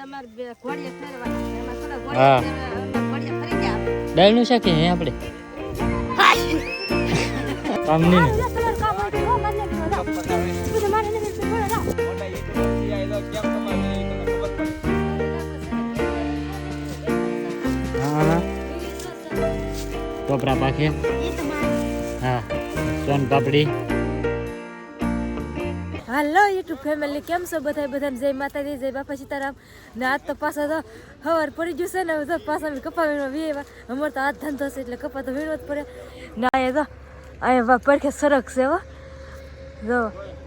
હા દાળનું શાક હે આપણે કામ નહીં હા ટોપરા પાકે હા સોન પાપડી. હાલો યુટ્યુબ ફેમિલી, કેમ છો બધાને જય માતાજી, જય બાપા સીતારામ. ને આજ તો પાછા તો હવાર પડી ગયું છે ને, તો પાછા કપા વીણવા વીએવા. અમારે તો હાથ ધંધો છે એટલે કપા તો વીણવો જ પડે ને. અહીંયા પડખે સરક છે હો, જો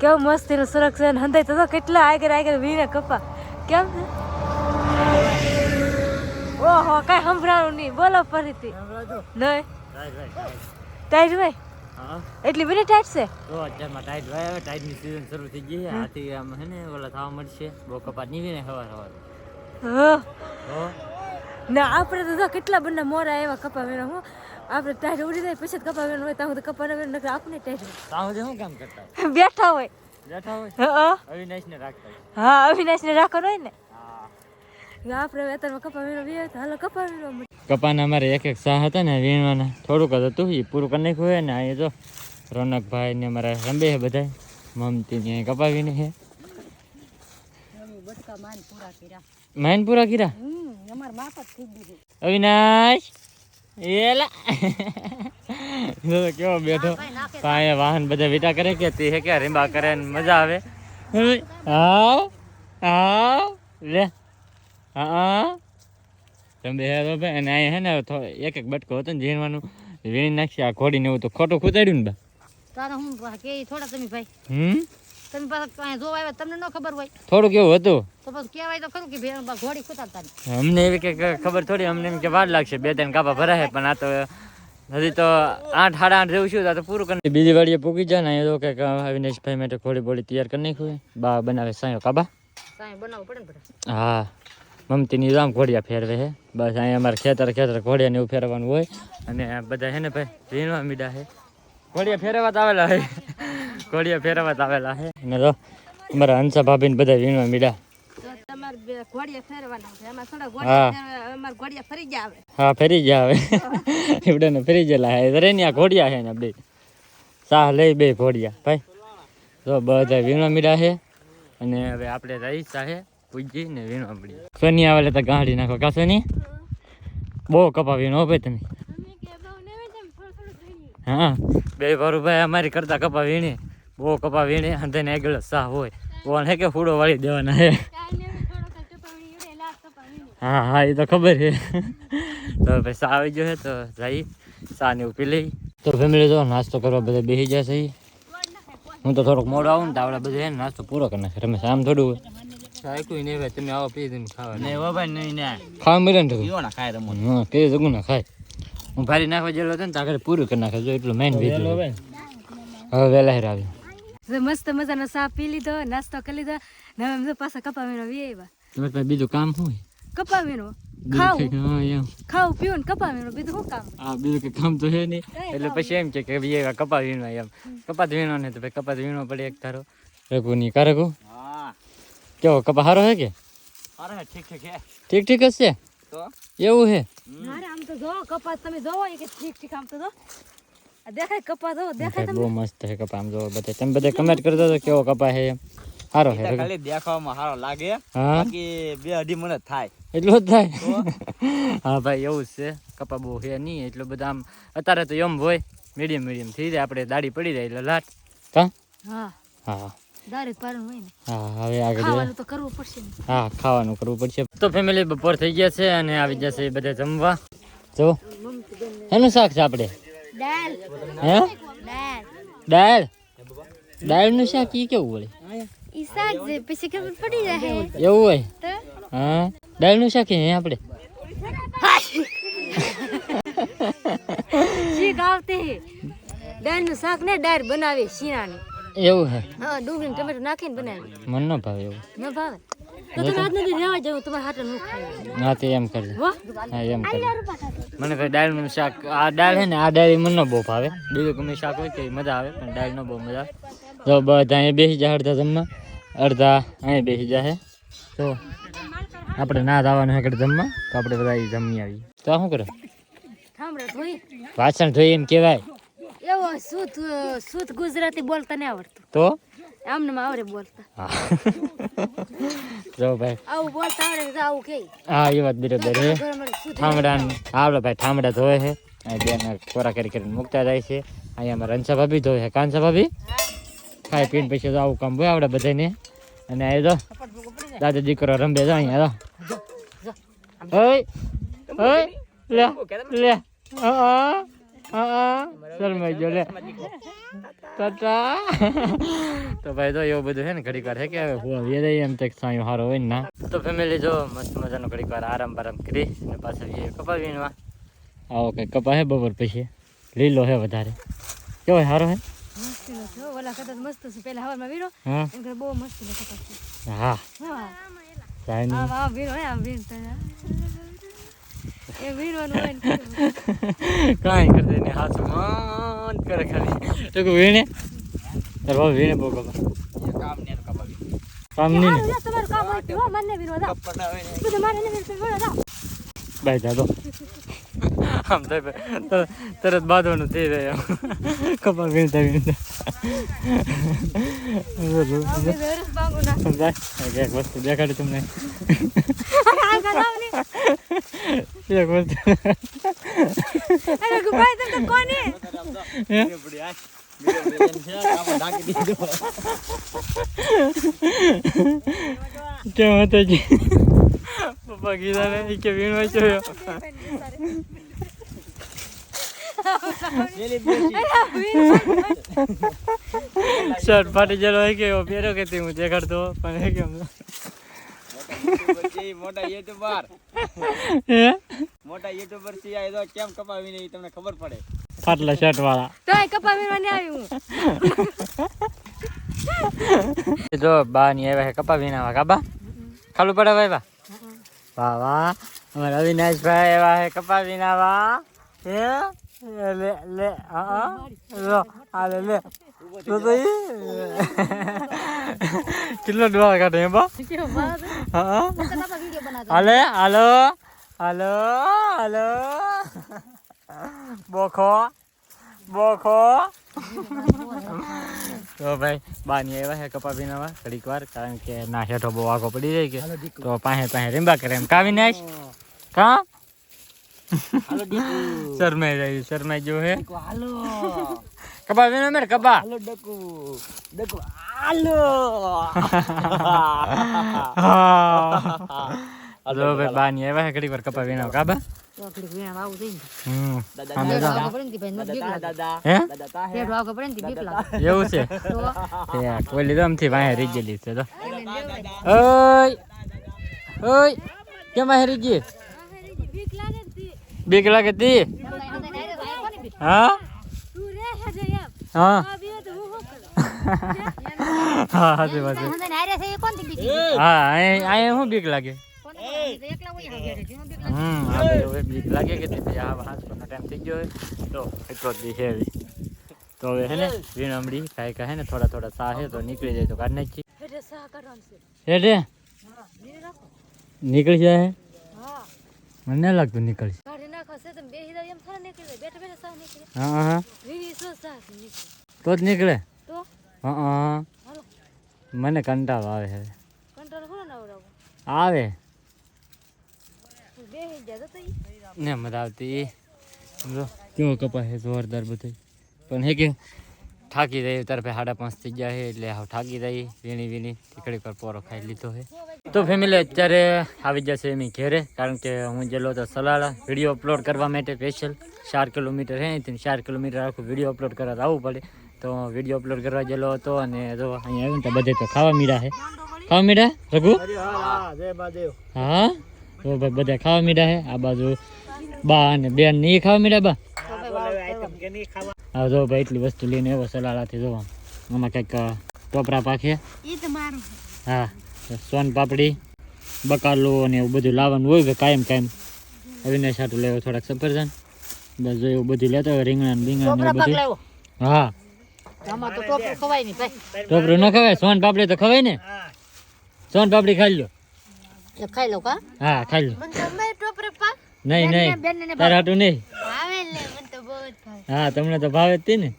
કેવું મસ્તીનું સરક છે. હંધાઈ તો કેટલા આગળ વીણે કપા કેમ છે. ઓહો કાંઈ સંભળાણું નહીં, બોલો ફરીથી નહીં ટાઈટ ભાઈ એટલી બધી ટાઈટ છે. તો અત્યારમાં ટાઈટ ભાઈ હવે ટાઈટની સીઝન શરૂ થઈ ગઈ છે. આથી આમ હે ને ઓલા થવા મળશે, બહુ કપાત નહીં ને સવાર ના આપણે તો કેટલા બધા મોરા એવા કપા વીણા. હું આપણે ટાઈટ ઉડી જાય પછી કપા વીણ હોય ત્યાં કપા ને વીણ આપણે ટાઈટ તાવ શું કામ કરતા બેઠા હોય અવિનાશને રાખતા. હા અવિનાશને રાખવાનો હોય ને. આપણે વેતરમાં કપા વીણો વીએ તો હાલો કપા વીણો. કપાના અમારે એક સાહ હતા ને વીણવાના, થોડુંક જ હતું એ પૂરું કરી નાખ્યું હોય ને. અહીંયા જો રોનકભાઈ ને અમારા રંબે છે બધા, મમતી ને કપા વીણે છે. માઇન પૂરા કર્યા અવિનાશ એલા કેવો બેઠો પાયા વાહન બધા વીટા કરે કે તે કે રીંબા કરે ને મજા આવે. આવ આવ લે હા તમે હેરો ભાઈ. અને અહીંયા હે ને એક બટકો હતો ને ઝીણવાનું વીણી નાખી. આ ઘોડીને એવું તો ખોટું ખૂતાડ્યું ને બા તારા હું કે થોડા તમે ભાઈ તમે પાછા જોવા આવ્યા તમને ન ખબર હોય. થોડું કેવું હતું તો પછી કહેવાય તો ખરું કે ઘોડી ખૂતાડતા અમને એવી કે ખબર થોડી, અમને એમ કે વાર લાગશે 2-3 કાપા ભરાય. પણ આ તો હજી તો 8 સાડા 8 જેવું છું, તો પૂરું કરી. બીજી વાડીએ પૂકી જાય ને એ કે અવિનાશભાઈ માટે ઘોડી બોડી તૈયાર કરી નાખ્યું. બા બનાવે સાયો કાબા સાયો બનાવવું પડે ને. હા મમતીની રામ ઘોડિયા ફેરવે છે બસ. અહીંયા અમારે ખેતર ઘોડિયાને એવું ફેરવાનું હોય. અને બધા છે ને ભાઈ વીણવા મીડા છે, ઘોડિયા ફેરવા જ આવેલા છે. ઘોડિયા ફેરવા જ આવેલા છે. અને તો અમારા હંસા ભાભીને બધા વીણવા મીડા. હા ફરી ગયા હવે એવડે ફરી ગયેલા રે ને. આ ઘોડિયા છે ને બે સાહ લઈ બે ઘોડિયા ભાઈ જો બધા વીણવા મીડા છે. અને હવે આપણે રહી છે પૂજી ને વીણવા પડી. સોની આવે તો ગાંડી નાખો કા સોની, બહુ કપા વીણો ભાઈ તમે. હા બે ભારું ભાઈ અમારી કરતા કપા વીણે, બહુ કપા વીણે. અને આગળ સાહ હોય કોણ હે કે ફૂડો વાળી દેવાના હે. હા હા એ તો ખબર છે. તો ભાઈ સા આવી ગયો છે તો જઈ સા ને એવું પી લઈ. તો ફેમિલી જો નાસ્તો કરવા બધા બેસી જશે. હું તો થોડોક મોડો આવું ને તો આપણે બધે નાસ્તો પૂરો કરી નાખે. રમેશ આમ થોડું હોય કોઈ નહીં ભાઈ, તમે આવો પી દઈને ખાવા નહીં ભાઈ નહીં ને ખાવા મળે ને ના ખાય રમો. હા કે જગું ના ખાય. હું ભારી નાખવા જેલો હતો ને તો આગળ પૂરું કરી નાખે. જો એટલું મેન ભેજું હવે વહેલા હેર આવી મસ્ત મજાનો ચા પી લીધો, નાસ્તો કરી લીધો ને હવે પાછા કપા વીણો વીએ. તમારે બીજું કામ શું હોય? કપા વીણો ખાવું પીવું ને કપા વીણો, બીજું શું કામ? હા બીજું કઈ કામ તો છે નહીં. એટલે પછી એમ કે કપા વીણવા એમ કપાત વીણો ને તો ભાઈ કપાત વીણવો પડે. એક તારો રઘુ ની કારગુ કેવો કપા સારો હે કે ઠીક ઠીક જ છે તો એવું છે. આમ તો જો કપા તમે જોવો કે ઠીક ઠીક આમ તો જો દેખાય કપા જો દેખાય. બહુ મસ્ત છે કપા આમ જોવો બધા. તમે બધા કમેન્ટ કરજો તો કેવો કપા છે એમ. સારો છે ખાલી દેખાવામાં સારો લાગે, હા બાકી 2 અઢી મણ થાય એટલું જ થાય. હા ભાઈ એવું જ છે. કપા બહુ છે નહીં એટલું બધા. આમ અત્યારે તો એમ હોય મીડિયમ થઈ જાય. આપણે દાઢી પડી જાય એટલે લાટ કા. હા હા દાઢી પાડવાનું હોય ને. હા હવે આગળ ખાવાનું તો કરવું પડશે. હા ખાવાનું કરવું પડશે. તો ફેમિલી બપોર થઈ ગયા છે અને આવી જશે બધા જમવા. જો એનું શાક છે આપણે દાળ. હે દાળ દાળનું શાક ઈ કેવું વળે? ઈ શાક જે પછી ખબર પડી જાય એવું હોય. હા દાળનું શાક હે આપણે શીખ આવતી દાળનું શાક ને દાળ બનાવે શીણાની. એવું હે? હા ડુંગળી ટમેટો નાખીને બનાવે. મને ન ભાવે એવું. ન ભાવે તો તમે આજ નથી રહેવા જવું, તમારે હાટે નું ખાય. હા તે એમ કરજો. હા એમ કરજો. મને ભાઈ દાળનું શાક આ દાળ છે ને આ દાળ મને ન બહુ ભાવે. બીજું ગમે શાક હોય તો મજા આવે પણ દાળ ન બહુ મજા આવે. જો બધા અહીંયા બેસી જાય અડધા જમવા, અડધા અહીંયા બેસી જાય. તો આપણે ના જવાનું હોય જમવા તો આપણે બધા જમી આવી તો શું કરે ઠામડા ધોઈ વાસણ ધોઈ એમ કહેવાય એવો શુદ્ધ ગુજરાતી બોલતા નહીં આવડતું તો આમને આવડે બોલતા હા જો ભાઈ આવું બોલતા આવડે તો આવું કે હા એ વાત બરાબર છે ઠામડા આવડે ભાઈ ઠામડા ધોવે છે બેન કોરા કરીને મૂકતા જાય છે અહીંયા અમારા રંસા ભાભી ધોવે છે કાંસા ભાભી ખાઈ પીને પછી તો આવું કામ હોય આવડે બધાને અને એ તો દાદા દીકરો રંબે જાય અહીંયા તો ઓય ઓય લે લે શરમાઈ ગયો લે ટાટા તો ભાઈ તો એવું બધું છે ને ઘડીક વાર છે કે હવે હું એમ તક સાયો સારો હોય ને ના તો ફેમિલી જો મસ્ત મજાનો ઘડીક વાર આરામ બારામ કરી અને પાછા કપા વીણવા આવો કઈ કપા હે બપોર પછી લીલો હે વધારે કેવો સારો હે ઓલા કદાચ મસ્ત છે પેલા હવામાં વીરો હા એમ બહુ મસ્ત છે હા હા સાઈન આ વીરો હે આમ વીરતા એ વીરવાનું હોય ને કાંઈ કરી દે ને હાથ મન કરે ખાલી તો કે વીણે તાર ભાવ વીણે બહુ કપા કામ નહીં ને તમારું કામ હોય તો મને વીરો દા બધું મારે ને વીરો દા બાય જાદો આમ તો તરત બાંધવાનું થઈ જાય કપા વીણતા વીણતા વેરસ બાંગુ ના એક વસ્તુ દેખાડી તમને આ ગાવની એક વસ્તુ અરે ગુબાઈ તમે કોને કેમ હતો જી પપ્પા કીધા ને કે વીણવા જોયો શર્ટ ફાટી ગયેલો હોય કે એવો પહેર્યો કે હું દેખાડતો પણ કેમ મોટા યુટ્યુબર હે મોટા યુટ્યુબર થી આ તો કેમ કપાવીને ઈ તમને ખબર પડે ફાટલા શર્ટ વાળા તોય કપા વીરવાની આવી હું જો બા ની આવ્યા છે કપા વીણાવા કાબા ખાલું પડે ભાઈ વાહ વાહ અમારા અવિનાશભાઈ આવ્યા છે કપા વીણાવા હે લે લે હા લો આ લે લે તો કેટલો ડોળા કાઢે હે બા હા હાલે હાલો હાલો હાલો બોખો બોખો તો ભાઈ બાની આવ્યા છે કપા વીણાવા ઘડીક વાર કારણ કે ના હેઠો બહુ આગો પડી જાય કે તો પાસે રીંબા કરે એમ કાવી નાખ કા શરમાઈ રહ્યું શરમાઈ જો હે હાલો કપા વીણો મેર કપા હાલો ડકુ ડકુ હાલો જો ભાઈ બાની આવ્યા છે ઘડીક વાર કપા વીણાવા કાબા તો ઘડી વીણા આવું થઈ દાદા દાદા હે દાદા પેટ વાવ પડે ને બીક લાગે એવું છે તો કોઈ લીધો આમથી વાહે રહી ગયેલી છે તો ઓય ઓય કેમ વાહે રહી ગઈ બીક લાગે બીક લાગે તી હા તું રે હે જે એમ હા આ બીઓ તો હું કરું હા હાચી વાત છે. હંદે નારે છે કોણ થી બીક હા અહીંયા શું બીક લાગે એકલા હોય હવે જીનો બીક આપણે હવે બીક લાગે કે ભાઈ આ હાસકોનો ટાઈમ થઈ ગયો હોય તો એટલો જ બી હેવી તો હવે હે ને વીણમડી કાંઈ કાંઈ હે ને થોડા થોડા સા હે તો નીકળી જાય તો કાઢ નાખી એટલે સા કરવાનું છે હેડે નીરે રાખો નીકળી જાય હા મને નહીં લાગતું નીકળી કાઢી નાખો છે તમે બેહી જાવ એમ થોડા નીકળે બેઠા બેઠા સા નીકળે હા હા વીવી સો સા નીકળે તો જ નીકળે તો હા હાલો મને કંટાળો આવે હવે કંટ્રોલ કોણ આવડાવો આવે બેહી જા તો ઈ ને મજા આવતી સમજો કેવો કપા છે જોરદાર બધું પણ હે કે થાકી જાય તરફે 5:30 થઈ ગયા છે એટલે હાવ થાકી જાય વીણી વીણી ટીકડી પર પોરો ખાઈ લીધો છે તો ફેમિલી અત્યારે આવી જશે એમ ઘેરે કારણ કે હું જેલો તો સલાળા વિડીયો અપલોડ કરવા માટે સ્પેશિયલ 4 કિલોમીટર છે અહીંથી 4 કિલોમીટર આખું વિડીયો અપલોડ કરવા આવવું પડે તો વિડીયો અપલોડ કરવા ગયેલો હતો અને જો અહીંયા આવ્યું ને તો બધે તો ખાવા મીડા છે ખાવા મીડા રઘુ જય મહાદેવ હા તો ભાઈ બધા ખાવા મીડા છે આ બાજુ બા અને બેન ને ખાવા મીડા બા હા જો ભાઈ એટલી વસ્તુ લઈને એવો સલાળાથી જોવા આમાં કંઈક ટોપરા પાખે ઈ તો મારું હા સોન પાપડી બકાલો ને એવું બધું લાવવાનું હોય કે કાયમ કાયમ અવિનાશ હાટું લેવો થોડાક સફરજન બસ જો એવું બધું લેતો હોય રીંગણા ને બીંગણા ને એવું બધું હા આમાં તો ટોપરું ખવાય નહીં ભાઈ ટોપરું ન ખવાય સોન પાપડી તો ખવાય ને સોન પાપડી ખાઈ લો ખાઈ લો કા હા ખાઈ લો. મને તો અમે ટોપરે પા નહીં નહીં તારા હાટું નહીં. ભાવે લે મને તો બહુ જ ભાવે. હા તમને તો ભાવે જ તી ને.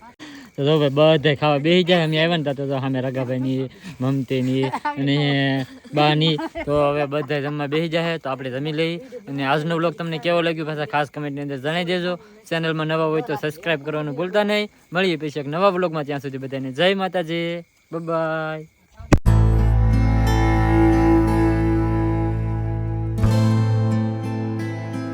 તો જો ભાઈ બધા ખાવા બેસી જાય. અમે આવ્યા ને તો સામે રગાભાઈની મમતીની અને બાની તો હવે બધા જમવા બેસી જાય. તો આપણે જમી લઈ. અને આજનો વ્લોગ તમને કેવો લાગ્યો પાછા ખાસ કમેન્ટની અંદર જણાવી દેજો. ચેનલમાં નવા હોય તો સબસ્ક્રાઈબ કરવાનું ભૂલતા નહીં. મળીએ પછી એક નવા વ્લોગમાં. ત્યાં સુધી બધાને જય માતાજી. બાય.